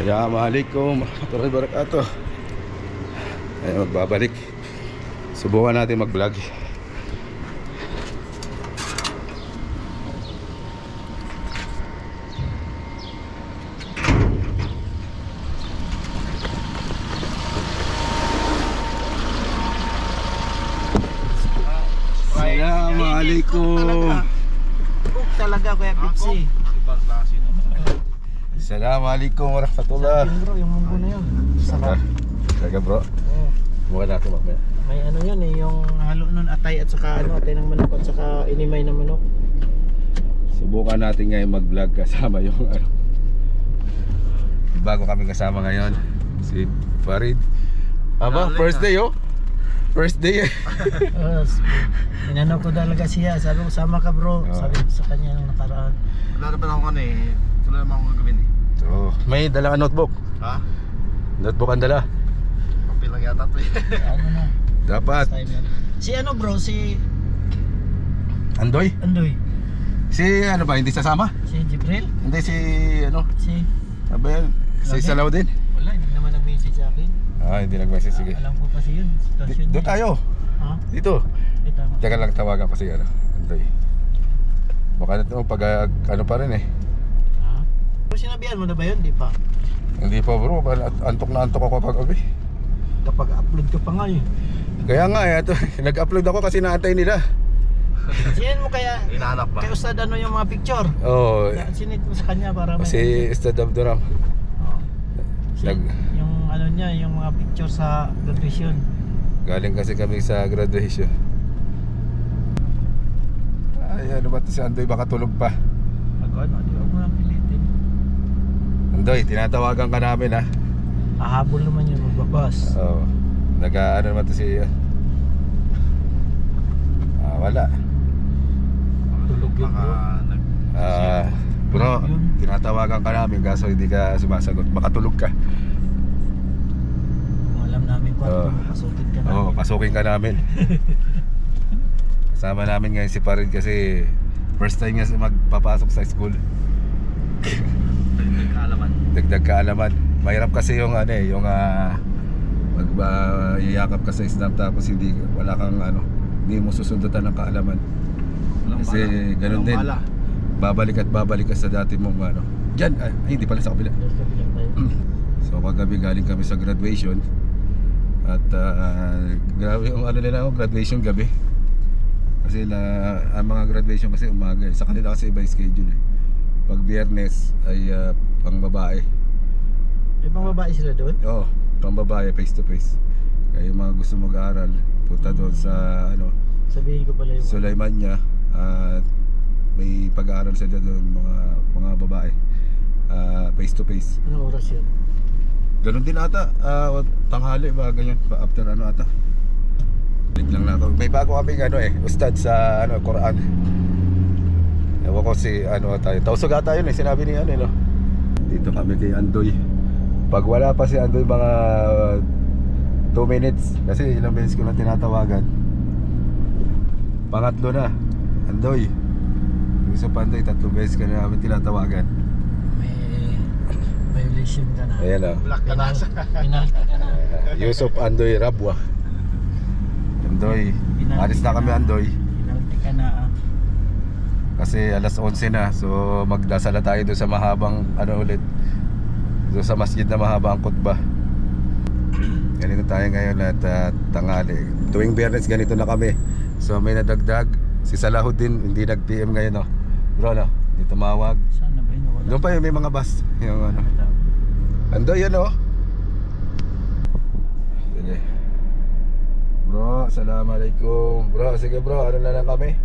Assalamualaikum warahmatullahi wabarakatuh. Ay, magbabalik. Subukan natin mag-vlog. Assalamualaikum. Talaga Kuya Pepsi. Assalamualaikum warahmatullah. Bro, yung munggo na yun. Sarap. Talaga bro. Mukha natin mamaya. May ano yun eh, yung halo nun atay at saka ano, atay ng manok at saka inimay ng manok. Subukan natin ngayon mag-vlog kasama yung ano. Bago kami kasama ngayon si Farid. Aba, first day oh. First day eh. Inano ko talaga siya, sabi ko sama ka bro. Sabi ko sa kanya nung nakaraan. Wala na pa ako ano eh. Wala naman akong gagawin eh. So, may dala ka notebook. Ha? Notebook ang dala. Papel lang yata ito eh. Ano na? Dapat. Si ano bro, si Andoy? Andoy. Si ano ba, hindi sasama? Si Jibril? Hindi si ano? Si Ano ba yan? Si Salaw din? wala, hindi naman nag-message sa akin. Ah, hindi nag-message, sige. Alam ko kasi yun, sitwasyon Doon tayo. Ha? Dito. Tama. Teka lang, tawagan ko si ano, Andoy. Baka na ito, pag ano pa rin eh. Ha? Pero sinabihan mo na ba yun? Di pa. Hindi pa bro, antok na antok ako pag-gabi. Kapag upload ka pa nga eh. Kaya nga eh, ito, nag-upload ako kasi naantay nila. Siyan mo kaya Hinahanap pa. kay Ustad ano yung mga picture? Oo, Sinit mo sa kanya para may si Ustad Abduram. Oo. Nag, Yung ano niya, yung mga picture sa graduation. galing kasi kami sa graduation. Ay, ano ba ito si Andoy, baka tulog pa. Ano, di ba mo lang pilitin? Andoy, tinatawagan ka namin ha. Ahabol naman yun, magbabas. Oo, ano naman ito si wala. Tulog yun bro. Bro, tinatawagan ka namin kaso hindi ka sumasagot. Baka tulog ka. Kung alam namin kung Oo. ano, pasukin ka na. Oo, pasukin ka namin. Kasama namin ngayon si Farid kasi first time niya magpapasok sa school. Kaalaman. Dagdag kaalaman. Mahirap kasi yung ano eh, yung yayakap ka sa exam tapos wala kang ano, hindi mo susundutan ng kaalaman. Kasi ganun din. Babalik ka sa dati mong ano. Diyan, ay hindi pala sa kabila. Doon kami lang tayo. So kagabi galing kami sa graduation. At grabe yung ano nila, graduation gabi. Kasi ang mga graduation kasi umaga eh. Sa kanila kasi iba yung schedule eh. Pag Biyernes ay pang babae. May pang babae sila doon? Oo, pang babae face to face. Kaya yung mga gusto mag-aaral, punta doon sa ano, Sabihin ko pala yung Sulaymania. At may pag-aaral sila doon mga babae. Face to face. anong oras yun? Ganun din ata, tanghali ba ganyan, after ano ata. Biglang na ako. May bago kami ano eh, ustad sa ano, Quran. Ewan ko si ano tayo. Tausog ata yun eh, sinabi ni ano eh, no? Dito kami kay Andoy. Pag wala pa si Andoy mga 2 minutes kasi ilang beses ko na tinatawagan. Pangatlo na. Andoy. Yung sa Pandoy, 3 beses ka na namin tinatawagan. May violation ka na. Ayan o. Black ka na. Penalty ka na. Yusuf Andoy Rabwa. Andoy, alis na kami Andoy. Penalty ka na. Kasi alas 11 na. So magdasal na tayo doon sa mahabang ano ulit. Doon sa masjid na mahaba ang khutbah. Ganito tayo ngayon at tanghali. Tuwing Biyernes ganito na kami. So may nadagdag. Si Salahuddin hindi nag-PM ngayon no. Bro no, hindi tumawag. Sana ba yun? Wala. Doon pa yung may mga bus. Yung ano. Andoy yan oh. Sige. Bro, assalamualaikum. Bro, sige bro, ano na lang kami.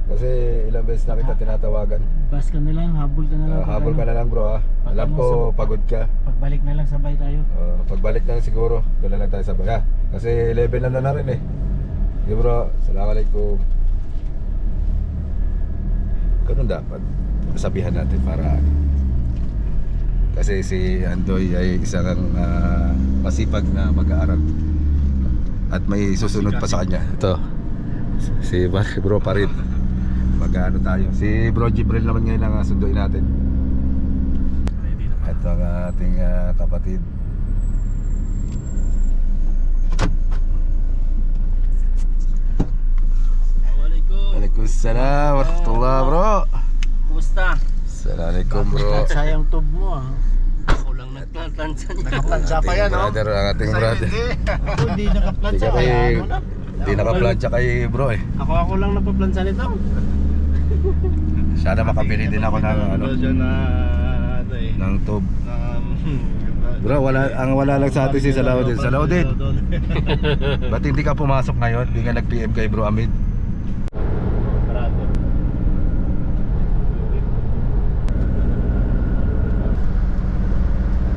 Kasi ilang beses na kita tinatawagan. Bus ka na lang, habol ka na lang. Habol ka na lang bro ha. Alam ko pagod ka. Pagbalik na lang sabay tayo. Pagbalik na lang siguro, doon na lang tayo sabay ha. Kasi 11 na rin eh. Sige bro, assalamualaikum. Ganun dapat sabihan natin para kasi si Andoy ay isang masipag na mag-aaral at may susunod pa sa kanya. Ito si bro Farid. Mag-ano tayo. Si bro Jibril naman ngayon ang sunduin natin. Ito ang ating kapatid. Waalaikumsalam warahmatullahi bro. Kumusta? Assalamualaikum bro. Sayang tube mo ah. Ako lang nagplansya niya. Nagplansya pa yan, no? Brother, ang ating brother. Ako hindi nakaplansya Hindi kaya kay ano na. Hindi nakaplansya kay bro eh. Ako lang napaplansya nito. Sana makabili din ako ng ano, Dyan na, ano eh. ng tube. na- Bro, wala lang sa atin si Salaudin. Salaudin, ba't hindi ka pumasok ngayon? Hindi ka nag-PM kay Bro Amid. Brother.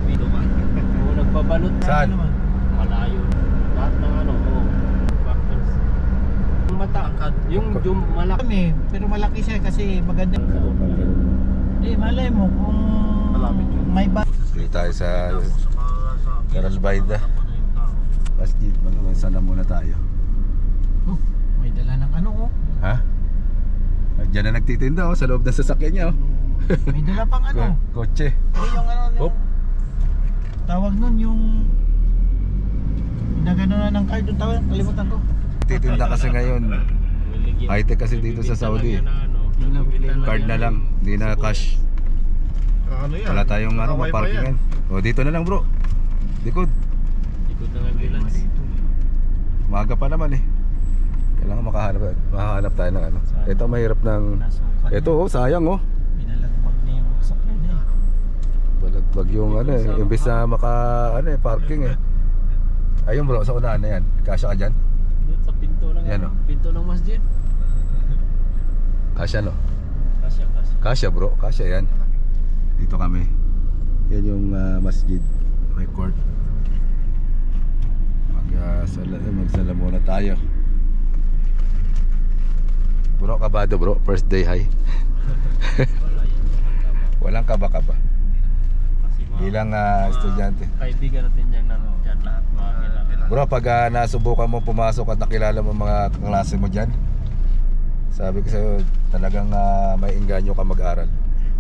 Oo, nagbabalot na Saan? naman. Malayo. Lahat ng ano, factors. Yung mata, yung malaki pero malaki siya kasi maganda. Malay mo kung Malapit yun. may Dito tayo sa Garalbayda Masjid. Magsalam muna tayo. may dala ng ano oh. Ha? Diyan na nagtitinda sa loob ng sasakyan niya May dala pang ano. Kotse. Yung ano, Hop. tawag nun yung nagano na ng card yung tawag, kalimutan ko. Titinda kasi ngayon. High-tech kasi dito sa Saudi. Card na lang, hindi na cash. Ano yan? Wala tayong ano, Naka-wifi parkingan. O dito na lang bro. Likod. Likod ng ambulance. Maaga pa naman eh. Kailangan makahanap tayo ng ano. Ito mahirap ng ito sayang Pinalagbag niya yung sakyan eh. Balagbag yung ano eh. Imbis na parking eh. Ayun bro, sa unahan na yan. Kasya ka dyan? Doon sa pinto ng Yan, ano, oh. pinto ng masjid. Kasya no? Kasya. Kasya bro, kasya yan. Dito kami. Yan yung masjid. May court. Magsala muna tayo. Bro, kabado bro. First day high. Walang kaba-kaba. Kasi mga Bilang estudyante. kaibigan natin dyan dyan lahat mga kilala. Bro, pag nasubukan mo pumasok at nakilala mo mga kaklase mo dyan, sabi ko sa'yo, talagang may engganyo ka mag-aral.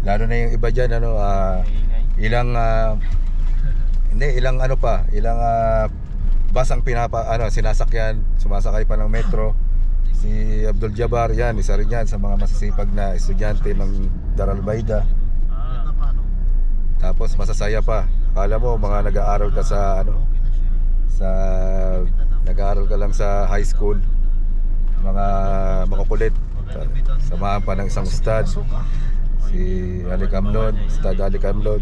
Lalo na yung iba dyan, Maingay. ilang basang sinasakyan, sumasakay pa ng metro. Si Abdul Jabbar, yan, isa rin yan sa mga masisipag na estudyante ng Daralbayda. Tapos masasaya pa. Akala mo mga nag-aaral ka nag-aaral ka lang sa high school. Mga makukulit. Samahan pa ng isang ustad. Si Ali Camlon, Ustad Ali Camlon.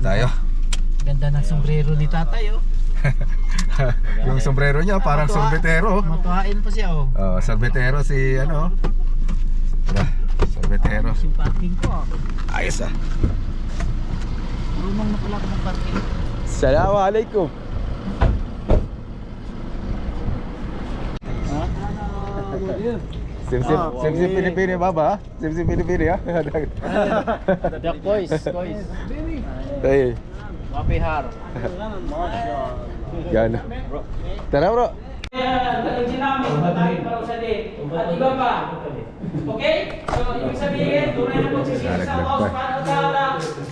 Tayo. Ganda ng sombrero ni tatay oh. Yung sombrero niya parang sorbetero. Matuhain pa siya oh. Sorbetero si sorbetero. Yung parking ko. Ayos ah. Marunong na pala ako ng parking. Assalamualaikum. Sim Pilipini baba. Sim Pilipini ya. The boys. Hey. Mapihar. Yan. Tara bro. Galing namin, tayo para sa day. At iba pa. Okay? So, ibig sabihin, tunay na pagsisisi sa Allah subhanahu wa ta'ala.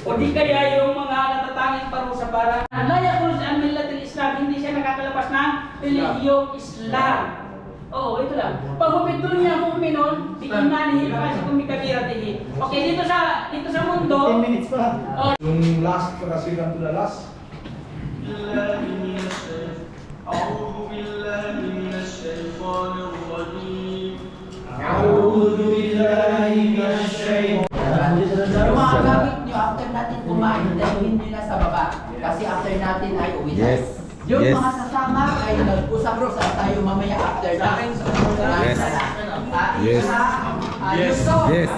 O di kaya yung mga natatanging parusa para la yakhruj an millatil Islam, hindi siya nakakalabas ng relihiyong Islam. Oo, ito lang. Paghupit dunya mu'minun, bi imanihi fasiqun bi kabiratihi. Okay, dito sa mundo. 10 minutes pa. Yung last, kasi lang to the last. أعوذ بالله من الشيطان الرجيم. Yung mga gamit nyo, after natin kumain, dalhin nyo na sa baba. Kasi after natin ay uwi na. Yes. Yung Yes. mga sasama ay nag-usap saan tayo mamaya after natin. Yes. Yes. Yusuf. Yes.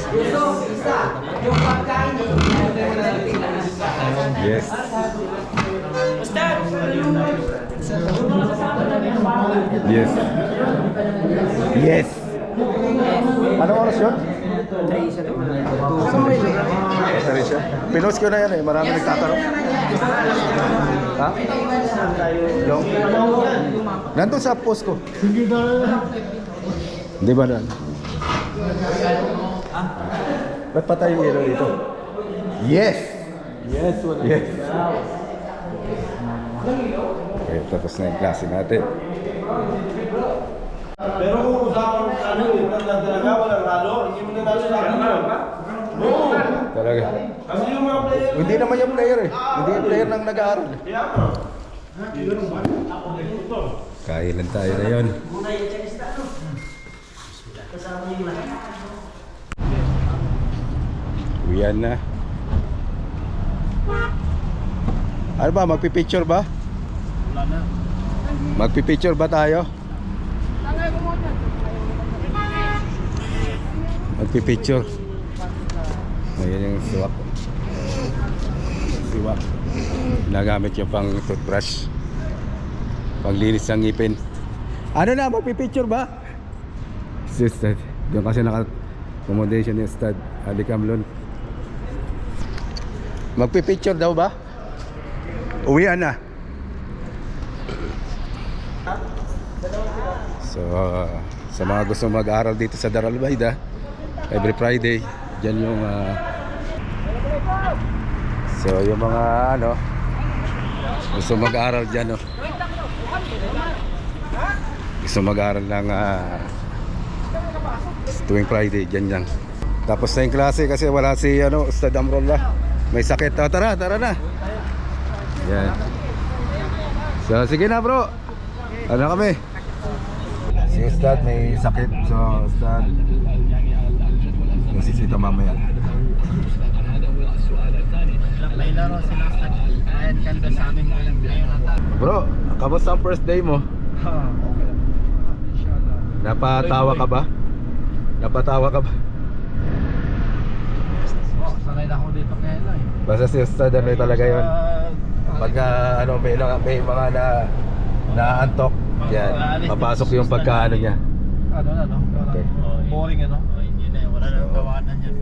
Yusuf, isa. Yung pagkain nyo. Yes. Yes. Yes. Anong oras yun? Ito rin siya. Pinost ko na yan eh. Marami nagtatanong. Ha? Yung? Nandun sa post ko. Hindi ba na? Ba't patay yung ilaw dito? Yes! Yes, yes. Okay, tapos na yung klase natin. Pero kung usapan ano, talaga walang halo, hindi mo na natin Oo. Talaga. Kasi yung mga player, Hindi naman yung player eh. Hindi yung player nang nag-aaral. kaya mo. Kailan tayo na yun. Uwian na. Ano ba? Magpipicture ba? Wala na. Magpipicture ba tayo? Magpipicture. Ayan yung siwak. Siwak. Nagamit yung pang toothbrush. Panglinis ng ngipin. Ano na? Magpipicture ba? Si Ustad. Doon kasi naka-accommodation ni Ustad. Alikamlon. Magpipicture daw ba? Uwian na. So, sa mga gusto mag-aral dito sa Darul Bayda, every Friday, dyan yung so yung mga ano gusto mag-aral dyan, no? Gusto mag-aral ng tuwing Friday, dyan yan. Tapos na yung klase kasi wala si Ustad Amrullah, may sakit. Tara na. Yan. So sige na bro, ano kami? Si Ustad may sakit. So Ustad nasisita mamaya. May laro sila sa kahit kanda sa amin ngayon. Bro, kamusta ang first day mo? Napatawa ka ba? Sanay na ako dito ngayon eh. Basta si Ustad ano talaga yun. Pagka may mga naantok, yan, papasok yung pagkaano niya. Ano? Okay. Boring ano? Hindi na, wala nang tawanan yan.